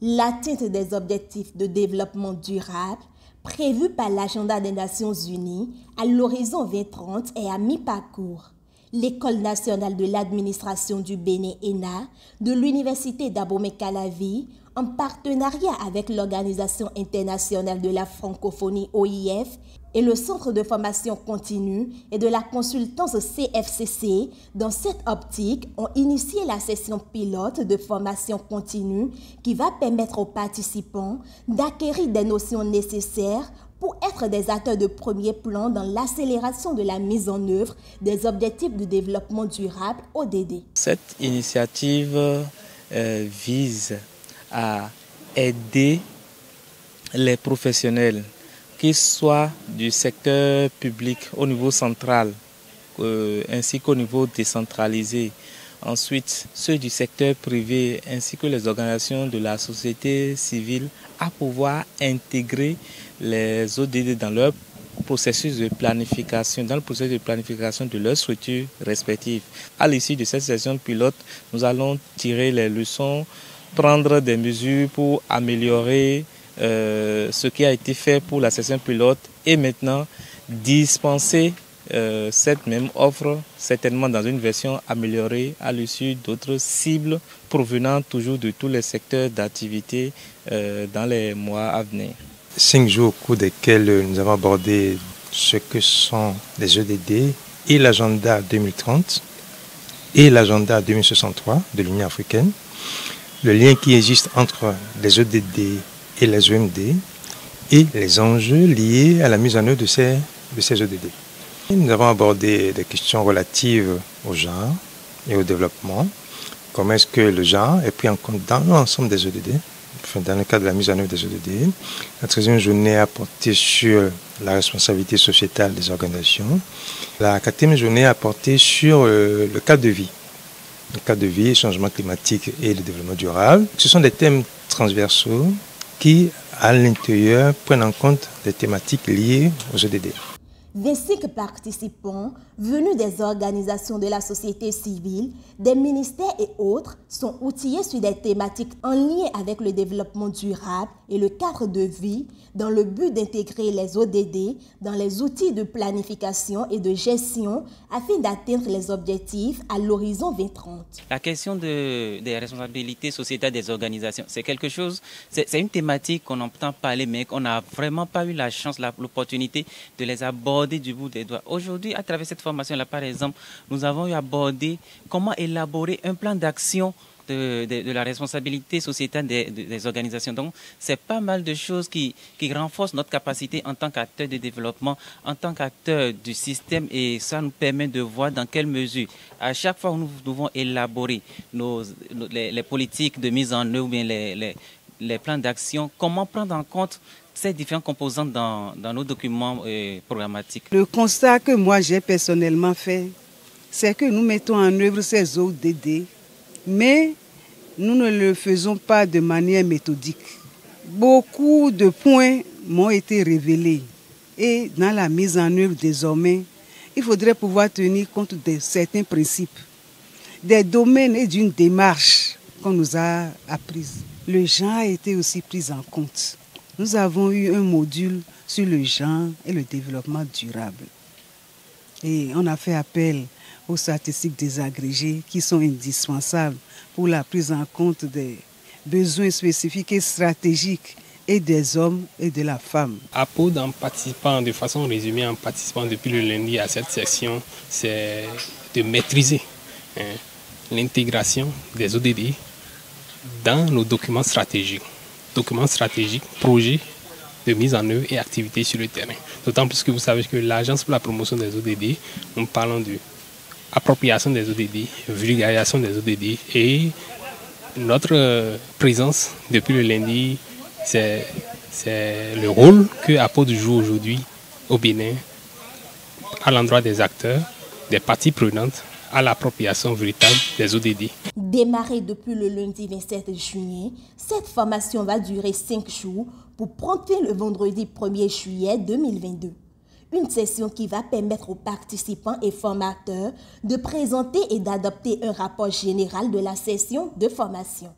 l'atteinte des objectifs de développement durable prévus par l'agenda des Nations Unies à l'horizon 2030 est à mi-parcours. L'École nationale de l'administration du Bénin ENA de l'Université d'Abomey-Calavi, en partenariat avec l'Organisation internationale de la francophonie OIF et le Centre de formation continue et de la consultance CFCC, dans cette optique, ont initié la session pilote de formation continue qui va permettre aux participants d'acquérir des notions nécessaires pour être des acteurs de premier plan dans l'accélération de la mise en œuvre des objectifs de développement durable ODD. Cette initiative vise à aider les professionnels, qu'ils soient du secteur public au niveau central ainsi qu'au niveau décentralisé. Ensuite, ceux du secteur privé ainsi que les organisations de la société civile à pouvoir intégrer les ODD dans leur processus de planification, dans le processus de planification de leurs structures respectives. À l'issue de cette session pilote, nous allons tirer les leçons, prendre des mesures pour améliorer ce qui a été fait pour la session pilote et maintenant dispenser cette même offre certainement dans une version améliorée à l'issue d'autres cibles provenant toujours de tous les secteurs d'activité dans les mois à venir. 5 jours au cours desquels nous avons abordé ce que sont les EDD et l'agenda 2030 et l'agenda 2063 de l'Union africaine, le lien qui existe entre les EDD et les EMD et les enjeux liés à la mise en œuvre de ces EDD. Nous avons abordé des questions relatives au genre et au développement. Comment est-ce que le genre est pris en compte dans l'ensemble des EDD, enfin dans le cadre de la mise en œuvre des EDD. La 13e journée a porté sur la responsabilité sociétale des organisations. La 4e journée a porté sur le cadre de vie. Le cadre de vie, changement climatique et le développement durable. Ce sont des thèmes transversaux qui, à l'intérieur, prennent en compte des thématiques liées aux EDD. 25 participants venus des organisations de la société civile, des ministères et autres sont outillés sur des thématiques en lien avec le développement durable et le cadre de vie dans le but d'intégrer les ODD dans les outils de planification et de gestion afin d'atteindre les objectifs à l'horizon 2030. La question des responsabilités sociétales des organisations, c'est quelque chose, c'est une thématique qu'on entend parler mais qu'on n'a vraiment pas eu la chance, l'opportunité de les aborder du bout des doigts. Aujourd'hui, à travers cette formation-là, par exemple, nous avons eu abordé comment élaborer un plan d'action de la responsabilité sociétale des organisations. Donc, c'est pas mal de choses qui renforcent notre capacité en tant qu'acteur de développement, en tant qu'acteur du système, et ça nous permet de voir dans quelle mesure, à chaque fois où nous devons élaborer les politiques de mise en œuvre, ou bien les plans d'action, comment prendre en compte ces différentes composantes dans nos documents programmatiques. Le constat que moi j'ai personnellement fait, c'est que nous mettons en œuvre ces ODD, mais nous ne le faisons pas de manière méthodique. Beaucoup de points m'ont été révélés et dans la mise en œuvre désormais, il faudrait pouvoir tenir compte de certains principes, des domaines et d'une démarche qu'on nous a apprises. Le genre a été aussi pris en compte. Nous avons eu un module sur le genre et le développement durable. Et on a fait appel aux statistiques désagrégées qui sont indispensables pour la prise en compte des besoins spécifiques et stratégiques et des hommes et de la femme. APOD, en participant, de façon résumée, en participant depuis le lundi à cette session, c'est de maîtriser l'intégration des ODD dans nos documents stratégiques. Documents stratégiques, projets de mise en œuvre et activités sur le terrain. D'autant plus que vous savez que l'Agence pour la promotion des ODD, nous parlons de appropriation des ODD, vulgarisation des ODD, et notre présence depuis le lundi, c'est le rôle que APOD joue aujourd'hui au Bénin à l'endroit des acteurs, des parties prenantes, à l'appropriation véritable des ODD. Démarrée depuis le lundi 27 juillet, cette formation va durer 5 jours pour prendre fin le vendredi 1er juillet 2022. Une session qui va permettre aux participants et formateurs de présenter et d'adopter un rapport général de la session de formation.